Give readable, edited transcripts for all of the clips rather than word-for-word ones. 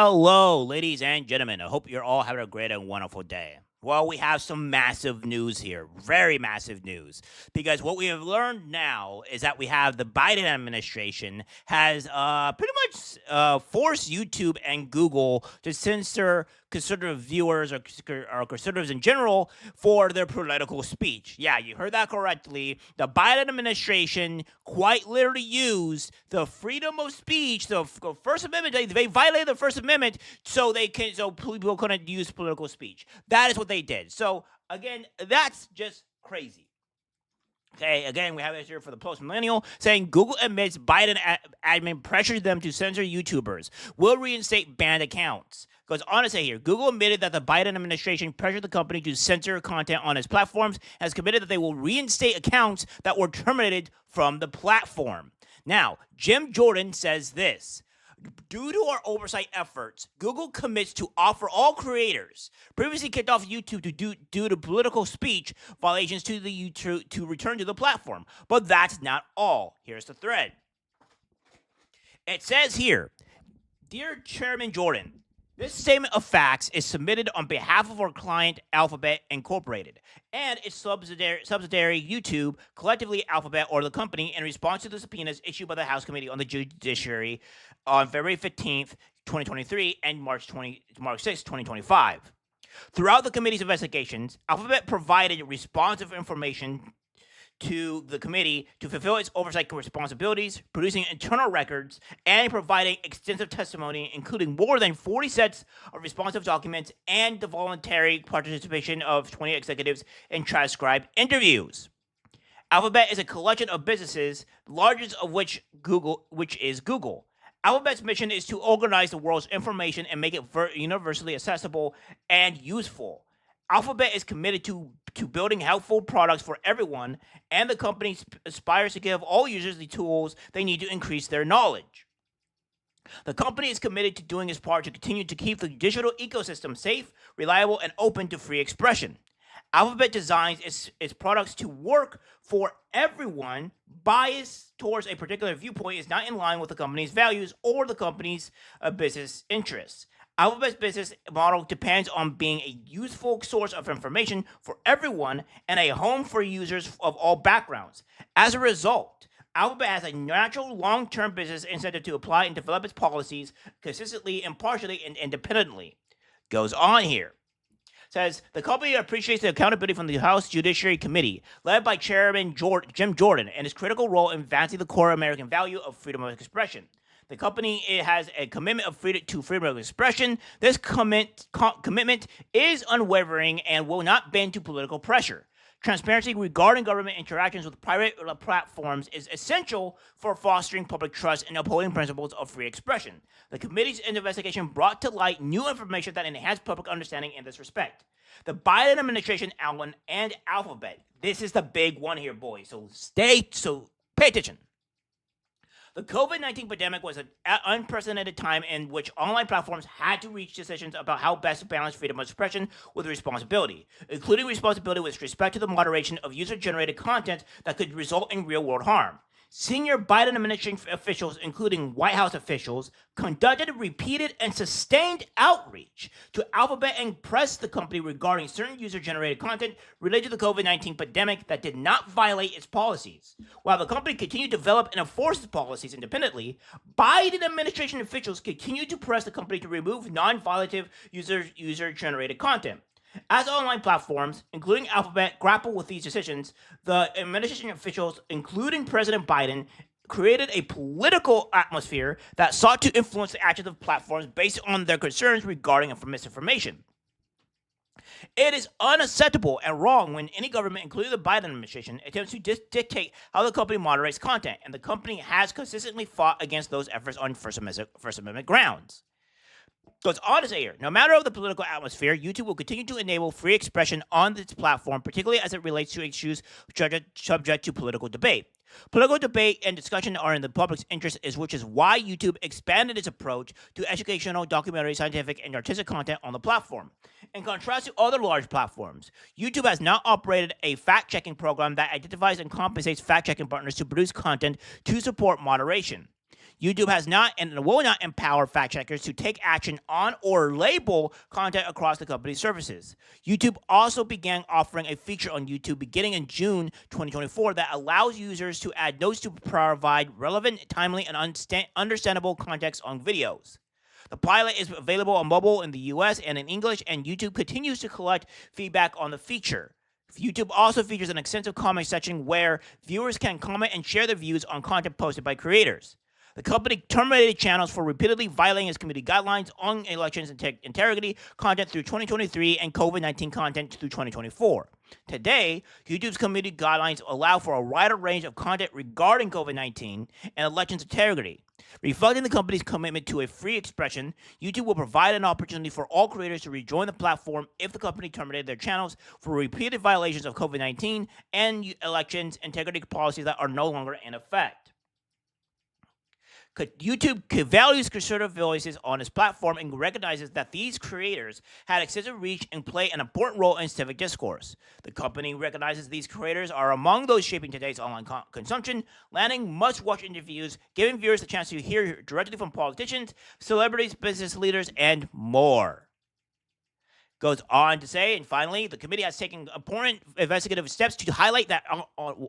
Hello, ladies and gentlemen. I hope you're all having a great and wonderful day. Well, we have some massive news here, very massive news, because what we have learned now is that we have the Biden administration has pretty much forced YouTube and Google to censor conservative viewers or conservatives in general for their political speech. Yeah, you heard that correctly. The Biden administration quite literally used the freedom of speech, the First Amendment. They violated the First Amendment so people couldn't use political speech. That is what they did. So again, that's just crazy. Okay, again, we have this here for the post-millennial saying Google admits Biden admin pressured them to censor YouTubers. Will reinstate banned accounts. Goes on to say here, Google admitted that the Biden administration pressured the company to censor content on its platforms and has committed that they will reinstate accounts that were terminated from the platform. Now, Jim Jordan says this. Due to our oversight efforts, Google commits to offer all creators previously kicked off YouTube due to political speech violations to return to the platform. But that's not all. Here's the thread. It says here, Dear Chairman Jordan, this statement of facts is submitted on behalf of our client, Alphabet Incorporated, and its subsidiary YouTube, collectively Alphabet or the company, in response to the subpoenas issued by the House Committee on the Judiciary on February 15th, 2023, and March 6th, 2025. Throughout the committee's investigations, Alphabet provided responsive information to the committee to fulfill its oversight responsibilities, producing internal records, and providing extensive testimony, including more than 40 sets of responsive documents and the voluntary participation of 20 executives in transcribed interviews. Alphabet is a collection of businesses, the largest of which is Google. Alphabet's mission is to organize the world's information and make it universally accessible and useful. Alphabet is committed to building helpful products for everyone, and the company aspires to give all users the tools they need to increase their knowledge. The company is committed to doing its part to continue to keep the digital ecosystem safe, reliable, and open to free expression. Alphabet designs its products to work for everyone. Bias towards a particular viewpoint is not in line with the company's values or the company's business interests. Alphabet's business model depends on being a useful source of information for everyone and a home for users of all backgrounds. As a result, Alphabet has a natural long-term business incentive to apply and develop its policies consistently, impartially, and independently. Goes on here. Says, the company appreciates the accountability from the House Judiciary Committee, led by Chairman Jim Jordan, and his critical role in advancing the core American value of freedom of expression. The company has a commitment of freedom of expression. This commitment is unwavering and will not bend to political pressure. Transparency regarding government interactions with private platforms is essential for fostering public trust and upholding principles of free expression. The committee's investigation brought to light new information that enhanced public understanding in this respect. The Biden administration and Alphabet. This is the big one here, boys. So pay attention. The COVID-19 pandemic was an unprecedented time in which online platforms had to reach decisions about how best to balance freedom of expression with responsibility, including responsibility with respect to the moderation of user-generated content that could result in real-world harm. Senior Biden administration officials, including White House officials, conducted repeated and sustained outreach to Alphabet and pressed the company regarding certain user-generated content related to the COVID-19 pandemic that did not violate its policies. While the company continued to develop and enforce its policies independently, Biden administration officials continued to press the company to remove non-violative user-generated content. As online platforms, including Alphabet, grapple with these decisions, the administration officials, including President Biden, created a political atmosphere that sought to influence the actions of platforms based on their concerns regarding misinformation. It is unacceptable and wrong when any government, including the Biden administration, attempts to dictate how the company moderates content, and the company has consistently fought against those efforts on First Amendment grounds. Goes on to say here, no matter of the political atmosphere, YouTube will continue to enable free expression on its platform, particularly as it relates to issues subject to political debate. Political debate and discussion are in the public's interest, which is why YouTube expanded its approach to educational, documentary, scientific, and artistic content on the platform. In contrast to other large platforms, YouTube has not operated a fact-checking program that identifies and compensates fact-checking partners to produce content to support moderation. YouTube has not and will not empower fact checkers to take action on or label content across the company's services. YouTube also began offering a feature on YouTube beginning in June 2024 that allows users to add notes to provide relevant, timely, and understandable context on videos. The pilot is available on mobile in the US and in English, and YouTube continues to collect feedback on the feature. YouTube also features an extensive comment section where viewers can comment and share their views on content posted by creators. The company terminated channels for repeatedly violating its community guidelines on elections integrity content through 2023 and COVID-19 content through 2024. Today, YouTube's community guidelines allow for a wider range of content regarding COVID-19 and elections integrity. Reflecting the company's commitment to a free expression, YouTube will provide an opportunity for all creators to rejoin the platform if the company terminated their channels for repeated violations of COVID-19 and elections integrity policies that are no longer in effect. YouTube values conservative voices on its platform and recognizes that these creators had extensive reach and play an important role in civic discourse. The company recognizes these creators are among those shaping today's online consumption, landing must-watch interviews, giving viewers the chance to hear directly from politicians, celebrities, business leaders, and more. Goes on to say, and finally, the committee has taken important investigative steps to highlight that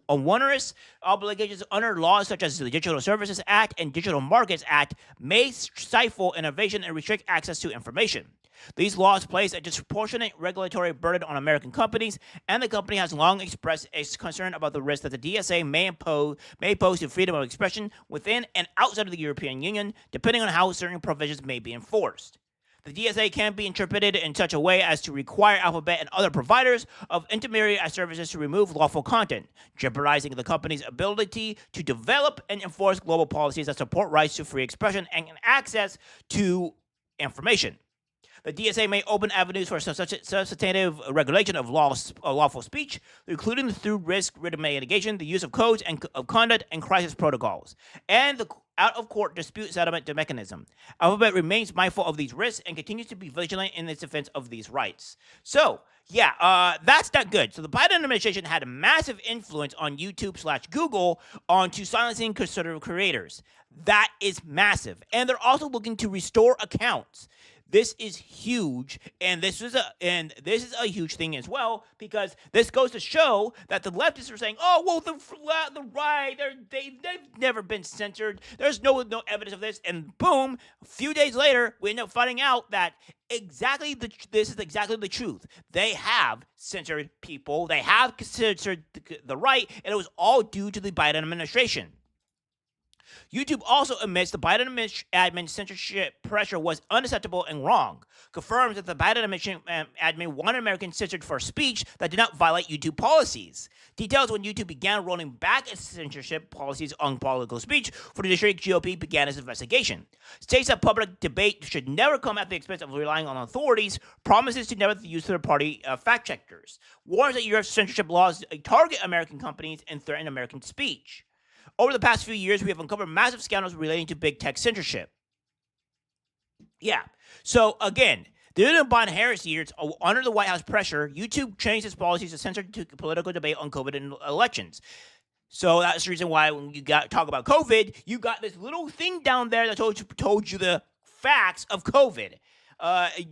onerous obligations under laws such as the Digital Services Act and Digital Markets Act may stifle innovation and restrict access to information. These laws place a disproportionate regulatory burden on American companies, and the company has long expressed its concern about the risk that the DSA may pose to freedom of expression within and outside of the European Union, depending on how certain provisions may be enforced. The DSA can be interpreted in such a way as to require Alphabet and other providers of intermediary services to remove lawful content, jeopardizing the company's ability to develop and enforce global policies that support rights to free expression and access to information. The DSA may open avenues for substantive regulation of lawful speech, including through risk mitigation, the use of codes of conduct and crisis protocols, and the out-of-court dispute settlement mechanism. Alphabet remains mindful of these risks and continues to be vigilant in its defense of these rights. So, that's not good. So the Biden administration had a massive influence on YouTube/Google onto silencing conservative creators. That is massive. And they're also looking to restore accounts. This is huge, and this is a huge thing as well, because this goes to show that the leftists are saying, "Oh, well, the right, they've never been censored. There's no evidence of this." And boom, a few days later, we end up finding out that this is exactly the truth. They have censored people. They have censored the right, and it was all due to the Biden administration. YouTube also admits the Biden admin censorship pressure was unacceptable and wrong, confirms that the Biden admin wanted Americans censored for speech that did not violate YouTube policies. Details when YouTube began rolling back its censorship policies on political speech for the district GOP began its investigation. States that public debate should never come at the expense of relying on authorities, promises to never use third-party fact checkers, warns that U.S. censorship laws target American companies and threaten American speech. Over the past few years, we have uncovered massive scandals relating to big tech censorship. So again, during the Biden-Harris years, under the White House pressure, YouTube changed its policies to censor political debate on COVID and elections. So that's the reason why when you talk about COVID, you got this little thing down there that told you the facts of COVID.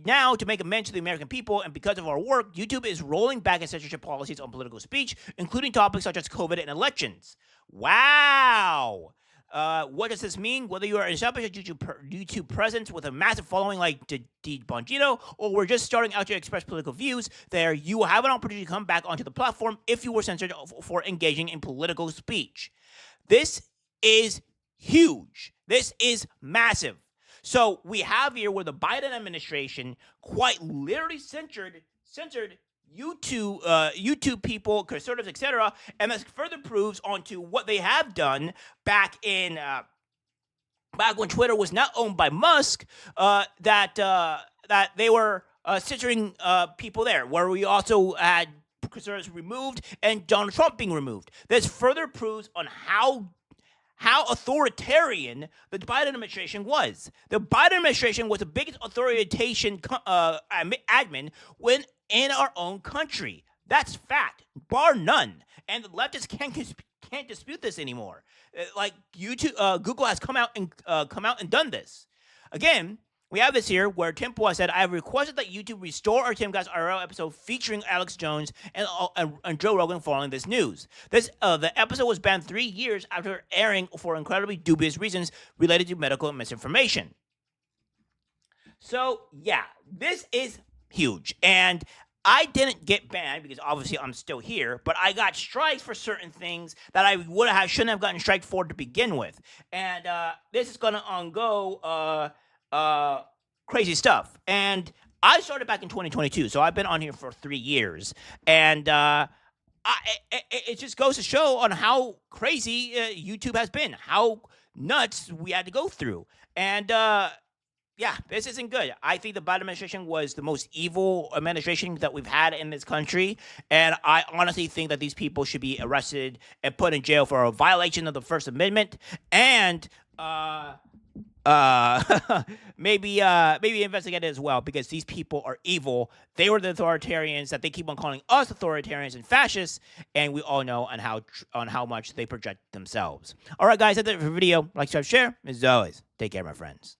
Now, to make amends to the American people and because of our work, YouTube is rolling back its censorship policies on political speech, including topics such as COVID and elections. Wow! What does this mean? Whether you are established a YouTube presence with a massive following like D. Bongino, or we're just starting out to express political views, you will have an opportunity to come back onto the platform if you were censored for engaging in political speech. This is huge. This is massive. So we have here where the Biden administration quite literally censored YouTube people, conservatives, etc., and this further proves onto what they have done back when Twitter was not owned by Musk, that they were censoring people there, where we also had conservatives removed and Donald Trump being removed. This further proves on how authoritarian the Biden administration was. The Biden administration was the biggest authoritarian admin in our own country. That's fact, bar none. And the leftists can't dispute this anymore. Like YouTube, Google has come out and done this again. We have this here where Tim Pool said, "I have requested that YouTube restore our Timcast IRL episode featuring Alex Jones and Joe Rogan following this news. The episode was banned 3 years after airing for incredibly dubious reasons related to medical misinformation." So yeah, this is huge, and I didn't get banned because obviously I'm still here, but I got strikes for certain things that I shouldn't have gotten striked for to begin with, and this is gonna undergo crazy stuff. And I started back in 2022, so I've been on here for 3 years, and it just goes to show on how crazy YouTube has been, how nuts we had to go through, and yeah, this isn't good. I think the Biden administration was the most evil administration that we've had in this country, and I honestly think that these people should be arrested and put in jail for a violation of the First Amendment, and maybe investigated as well, because these people are evil. They were the authoritarians that they keep on calling us authoritarians and fascists, and we all know on how much they project themselves. All right, guys, that's it for the video. Like, subscribe, share. As always, take care, my friends.